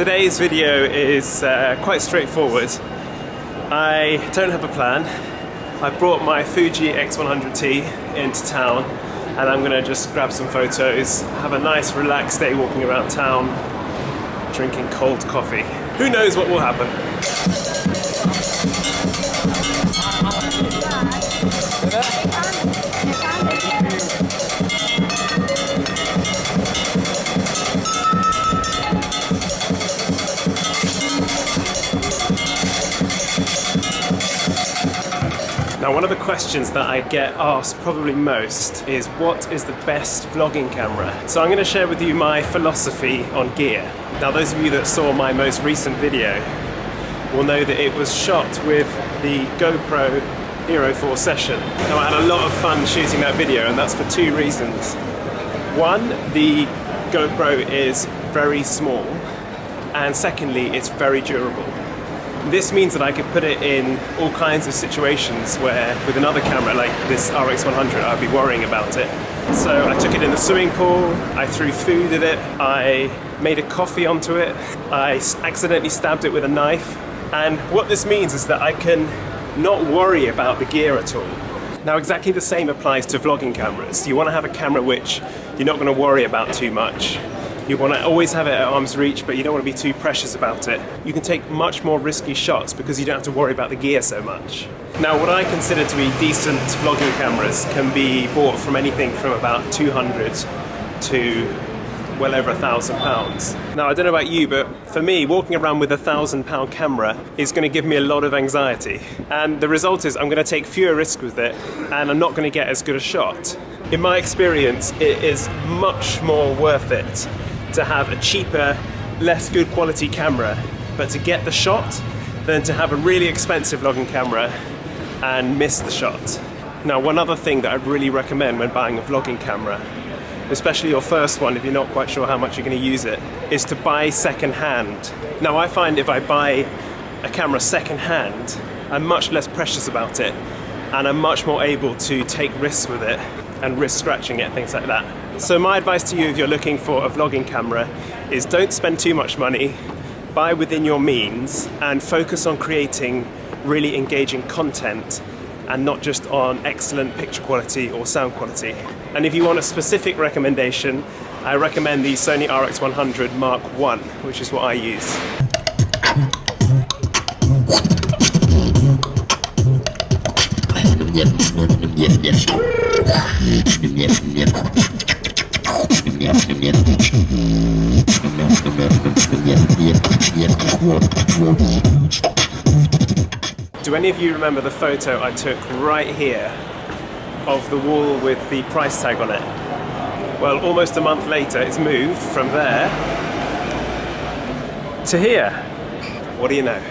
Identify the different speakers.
Speaker 1: Today's video is quite straightforward. I don't have a plan. I brought my Fuji X100T into town and I'm gonna just grab some photos, have a nice relaxed day walking around town, drinking cold coffee. Who knows what will happen? Now, one of the questions that I get asked probably most is what is the best vlogging camera? So I'm going to share with you my philosophy on gear. Now, those of you that saw my most recent video will know that it was shot with the GoPro Hero 4 Session. Now, I had a lot of fun shooting that video, and that's for two reasons. One, the GoPro is very small, and secondly, it's very durable. This means that I could put it in all kinds of situations where with another camera like this RX100 I'd be worrying about it. So I took it in the swimming pool, I threw food at it, I made a coffee onto it, I accidentally stabbed it with a knife, and what this means is that I can not worry about the gear at all. Now, exactly the same applies to vlogging cameras. You want to have a camera which you're not going to worry about too much. You want to always have it at arm's reach, but you don't want to be too precious about it. You can take much more risky shots because you don't have to worry about the gear so much. Now, what I consider to be decent vlogging cameras can be bought from anything from about 200 to well over £1,000. Now, I don't know about you, but for me, walking around with £1,000 camera is going to give me a lot of anxiety. And the result is I'm going to take fewer risks with it, and I'm not going to get as good a shot. In my experience, it is much more worth it to have a cheaper, less good quality camera, but to get the shot, than to have a really expensive vlogging camera and miss the shot. Now, one other thing that I'd really recommend when buying a vlogging camera, especially your first one if you're not quite sure how much you're going to use it, is to buy second hand. Now, I find if I buy a camera second hand, I'm much less precious about it, and I'm much more able to take risks with it and risk scratching it, things like that. So my advice to you if you're looking for a vlogging camera is don't spend too much money, buy within your means, and focus on creating really engaging content and not just on excellent picture quality or sound quality. And if you want a specific recommendation, I recommend the SONY RX100 Mark I, which is what I use. Do any of you remember the photo I took right here of the wall with the price tag on it? Well, almost a month later, it's moved from there to here. What do you know?